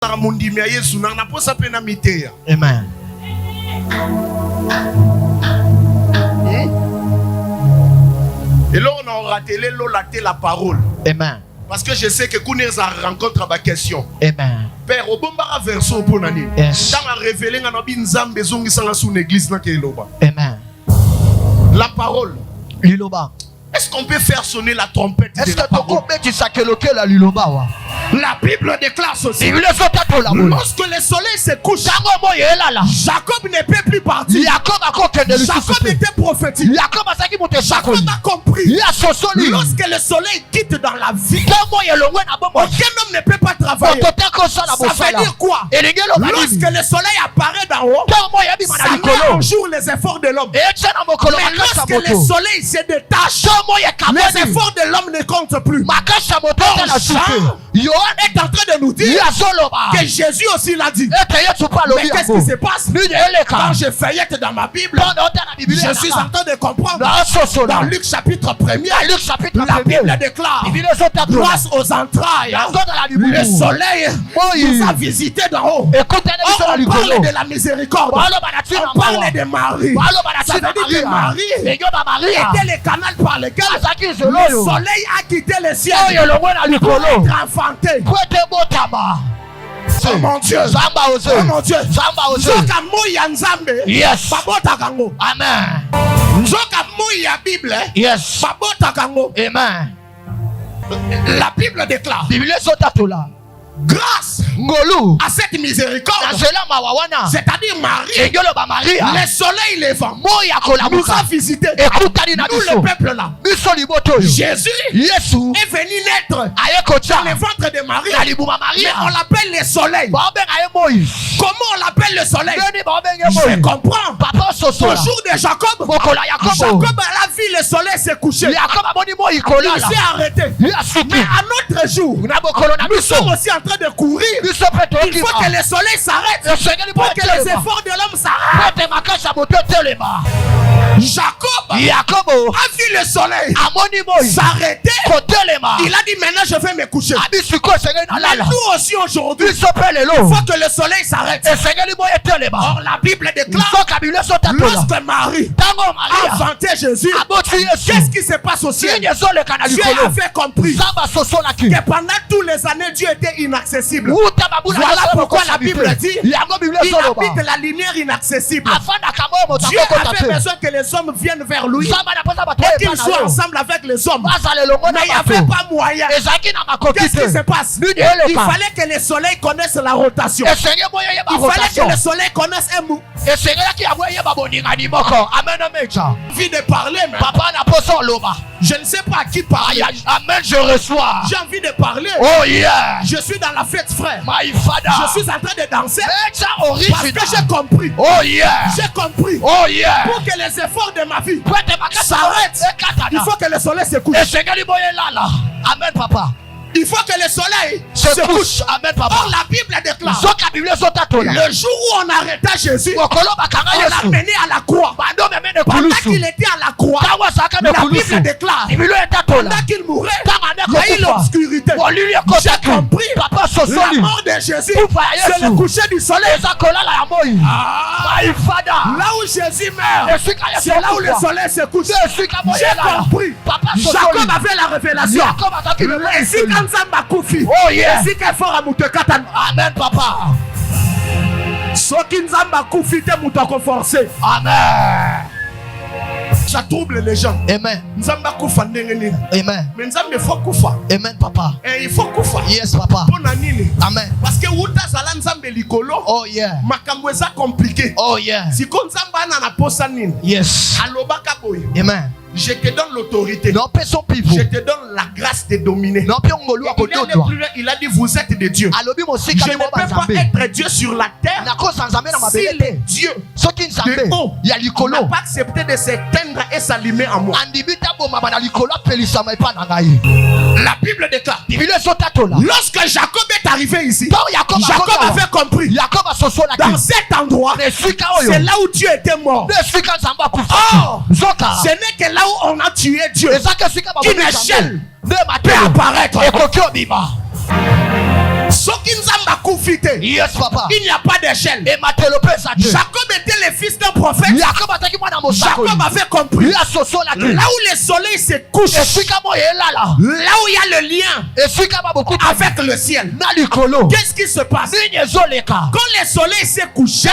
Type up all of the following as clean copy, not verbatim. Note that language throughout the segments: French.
Amen. Et là, on a raté la parole. Amen. Parce que je sais que quand on rencontre ma question. Amen. Père, au bon bar verso pour nani. Yes. Dans la révélé, on a bien zambé zongi sans la sous l'église na keloba. Amen. La parole. Liloba. Est-ce qu'on peut faire sonner la trompette de la parole? La Bible déclare ceci. Lorsque le soleil se couche, Jacob ne peut plus partir. Jacob était prophétique. Jacob a compris. Lorsque le soleil quitte dans la vie, aucun homme ne peut pas travailler. Ça veut dire quoi? Lorsque le soleil apparaît d'en haut, ça met en jour les efforts de l'homme. Mais lorsque le soleil se détache, les efforts de l'homme ne comptent plus. Jean est en train de nous dire que Jésus aussi l'a dit. Mais qu'est-ce qui se passe? Quand je feuillette dans ma Bible, je suis en train de comprendre. Dans Luc chapitre 1er, la Bible déclare, grâce aux entrailles, le soleil nous a visités d'en haut. On parle de la miséricorde. On parle de Marie. Ça veut dire que Marie était le canal par lequel le soleil a quitté le ciel pour être enfanté. Oh mon Dieu, oh mon Dieu, Nzoka moya nzambe, yes, babota kango, amen. Nzoka moya Bible, yes, babota kango, amen. La Bible déclare, grâce à cette miséricorde, c'est-à-dire Marie, le soleil levant nous a visité, nous le peuple là. Jésus est venu naître dans le ventre de Marie, mais on l'appelle le soleil. Comment on l'appelle le soleil? Je comprends. Au jour de Jacob, Jacob a vu le soleil se coucher, il s'est arrêté. Mais à notre jour, nous sommes aussi en train de courir. Il faut que le soleil s'arrête pour que les efforts de l'homme s'arrêtent. Jacob a vu le soleil s'arrêter. Il a dit maintenant je vais me coucher. Mais nous aussi aujourd'hui, il faut que le soleil s'arrête. Or la Bible déclare, lorsque Marie a enfanté Jésus, qu'est-ce qui se passe au ciel? Dieu avait compris que pendant toutes les années Dieu était inaccessible. Voilà pourquoi la Bible dit il habite la lumière inaccessible. Dieu avait besoin que les hommes viennent vers lui et qu'ils soient ensemble avec les hommes. Mais il n'y avait pas moyen. Qu'est-ce qui se passe? Il fallait que le soleil connaisse la rotation. Il fallait que le soleil connaisse un mot. Envie de parler, mais je ne sais pas à qui parler. Amen, je reçois. J'ai envie de parler. Oh yeah. Je suis dans la fête, frère. My father. Je suis en train de danser. Parce que j'ai compris. Oh yeah. J'ai compris. Oh yeah. Pour que les efforts de ma vie s'arrêtent, il faut que le soleil se couche. Amen, papa. Il faut que le soleil se couche. Amen, papa. Or, la Bible déclare, le jour où on arrêta Jésus, on l'a mené à la croix. Pendant qu'il était à la croix, la Bible déclare, pendant qu'il mourait, il y a eu l'obscurité. J'ai compris. La mort de Jésus, c'est le coucher du soleil. Là où Jésus meurt, c'est là où le soleil se couche. J'ai compris. Jacob avait la révélation. Oh yeah. Amen, papa. Amen. Ça trouble les gens. Amen. Amen. Amen, papa. Et il faut kufa. Yes, papa. Amen. Parce que oh yeah. Compliqué. Oh yeah. Si yes. Amen. Je te donne l'autorité. Je te donne la grâce de dominer. Il a dit vous êtes des dieux. Je ne peux pas être Dieu sur la terre si les dieux de haut n'ont pas accepté de s'éteindre et s'allumer en moi. La Bible déclare, lorsque Jacob est arrivé ici, Jacob avait compris dans cet endroit c'est là où Dieu était mort. Oh, ce n'est que là où on a tué Dieu qu'une échelle peut apparaître. Yes, papa. Il n'y a pas d'échelle. Et Jacob était le fils d'un prophète. Jacob avait compris. Là où le soleil se couche, là où il y a le lien avec le ciel, qu'est-ce qui se passe? Quand le soleil s'est couché,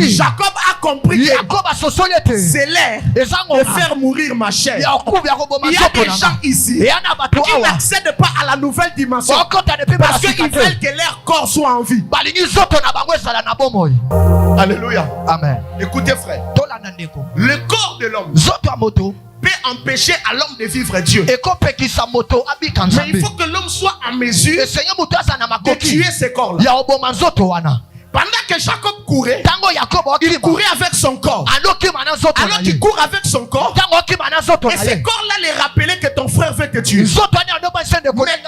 Jacob a compris que c'est l'air de faire mourir ma chair. Il y a des gens ici qui n'accèdent pas à la nouvelle dimension parce qu'ils veulent que leur corps soit en vie. Alléluia. Amen. Écoutez frère, le corps de l'homme peut empêcher à l'homme de vivre Dieu. Mais il faut que l'homme soit en mesure de tuer ce corps-là. Pendant que Jacob courait, il courait avec son corps. Alors qu'il court avec son corps, et ce corps-là les rappelait que ton frère veut te tuer. Mais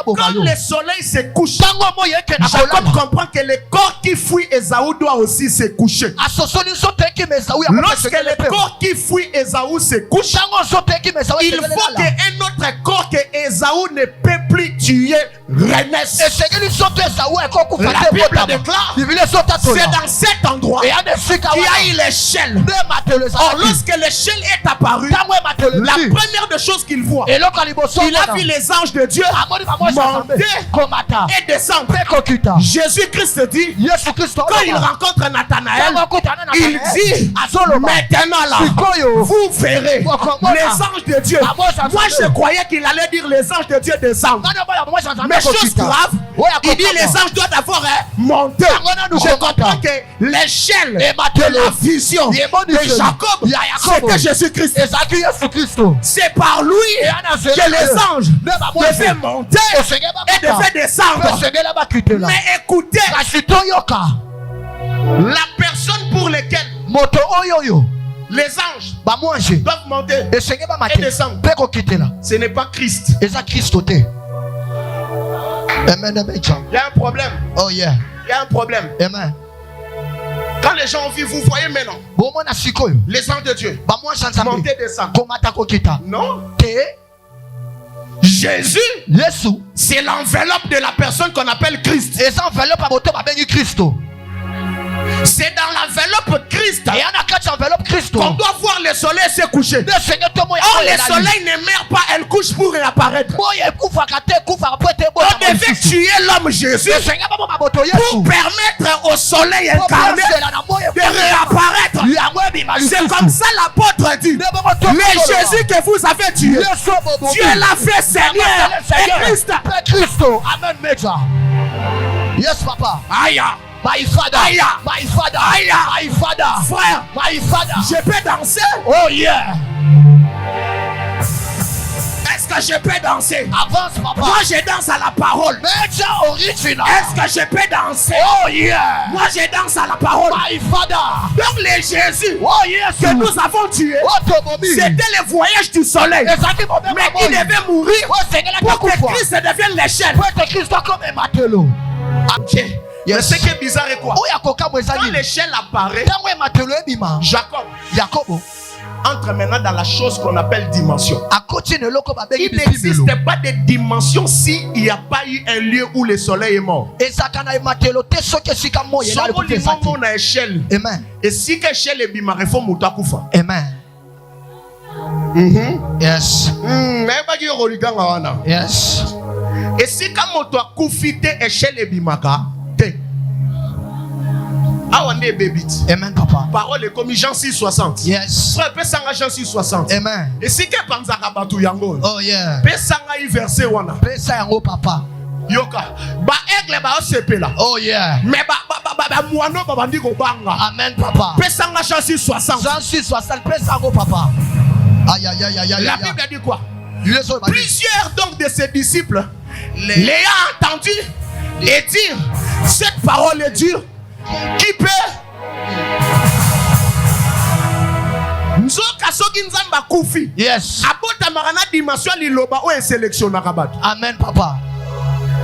quand le soleil se couche, Jacob comprend que le corps qui fuit Ésaü doit aussi se coucher. Lorsque le corps qui fuit Ésaü se couche, il faut qu'un autre corps que Ésaü ne peut plus tuer renaisse. La Bible déclare, c'est dans cet endroit qu'il y a eu l'échelle. Or, lorsque l'échelle est apparue, la première des choses qu'il voit, il a vu les anges de Dieu monter et descendre. Jésus-Christ dit, quand il rencontre Nathanaël, il dit, maintenant là, vous verrez les anges de Dieu. Moi je croyais qu'il allait dire les anges de Dieu descendent. Mais chose grave, il dit les anges doivent d'abord monter. Je comprends que l'échelle de la vision de Jacob, c'était Jésus-Christ. C'est par lui que les anges devaient monter et devaient descendre. Mais écoutez, la personne pour laquelle les anges doivent monter et descendre, ce n'est pas Christ. Il y a un problème. Oh yeah. Il y a un problème. Amen. Quand les gens vivent, vous voyez maintenant les anges de Dieu monter et descendre. Non. Jésus, c'est l'enveloppe de la personne qu'on appelle Christ. C'est dans l'enveloppe Christ qu'on doit voir le soleil se coucher. Or le soleil ne meurt pas, elle couche pour réapparaître. On devait tuer l'homme Jésus pour permettre au soleil incarné de réapparaître. C'est comme ça l'apôtre dit, mais Jésus que vous avez tué, Dieu l'a fait Seigneur et Christ. Amen, Major. Yes, papa. Aïe. My father, my father, my father, frère, my father. Je peux danser? Oh yeah. Est-ce que je peux danser? Avance, papa. Moi je danse à la parole. Original. Est-ce que je peux danser? Oh yeah. Moi je danse à la parole. My father. Donc les Jésus que nous avons tués, c'était le voyage du soleil. Mais il devait mourir pour que Christ devienne l'échelle. Yes. Mais ce qui est bizarre est quoi? Quand l'échelle apparaît, Jacob entre maintenant dans la chose qu'on appelle dimension. Il n'existe pas de dimension s'il n'y a pas eu un lieu où le soleil est mort. Amen. Et si l'échelle est bimare, il faut moutakufa. Amen. Yes. Yes. Et si quand moutakoufite échelle est bimaka, amen, papa. Parole est comme Jean 6,60. Yes. Frère, peut s'engager Jean 6,60. Amen. Et si que panzaka batu yango. Oh yeah. Peut s'engager verset wana. Peut s'engager papa. Yoka. Ba aigle ba osepe là. Oh yeah. Mais ba muano ba bandi ko banga. Amen, papa. Peut s'engager Jean 6,60. Jean 6,60. Peut s'engager papa. Aïe aïe aïe aïe aïe. La Bible dit quoi? Plusieurs donc de ses disciples l'ayant entendu et dire cette parole est dure. Qui peut Nzoka soki nzamba kufi. Yes. Abota marana dimension liloba ou un sélectionneur rabat. Amen, papa.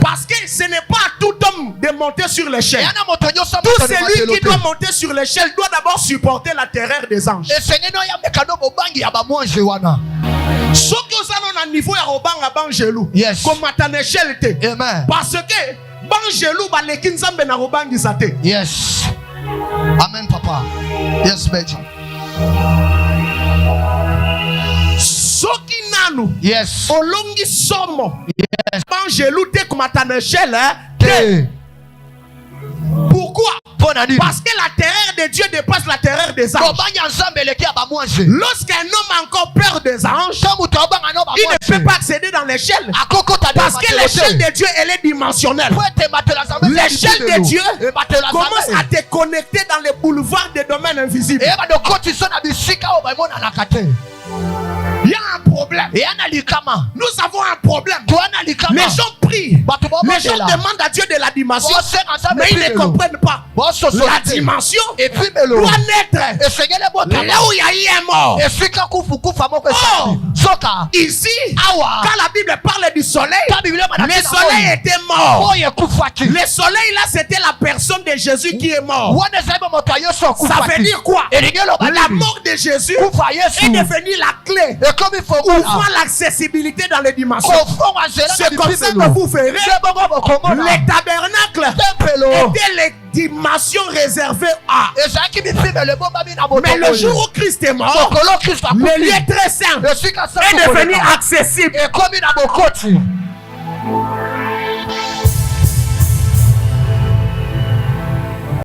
Parce que ce n'est pas à tout homme de monter sur l'échelle. Tout celui qui doit monter sur l'échelle doit d'abord supporter la terreur des anges. Ce que ça a un niveau à robanga bangelou. Yes. Comme à échelle. Amen. Parce que bangelou ba lekin zambe na robangi sate. Yes. Amen, papa. Yes, Benji. Soki nanu. Yes. Olongi somo. Yes. Bangelou te comme à échelle. Te. Pourquoi? Parce que la terreur de Dieu dépasse la terreur des anges. Lorsqu'un homme a encore peur des anges, il ne peut pas accéder dans l'échelle. Parce que l'échelle de Dieu, elle est dimensionnelle. L'échelle de Dieu commence à te connecter dans les boulevards des domaines invisibles. Il y a un problème. Nous avons un problème. Les gens prient. Les gens demandent à Dieu de la dimension. Mais ils ne comprennent pas. La dimension doit naître là où il y a eu un mort. Oh, ici, quand la Bible parle du soleil, le soleil était mort. Le soleil là, c'était la personne de Jésus qui est mort. Ça veut dire quoi? La mort de Jésus est devenue la clé. Ouvrant l'accessibilité dans les dimensions. C'est comme ça que vous verrez les tabernacles étaient les dimensions réservées à. Mais le jour où Christ est mort, le lieu très saint est devenu accessible.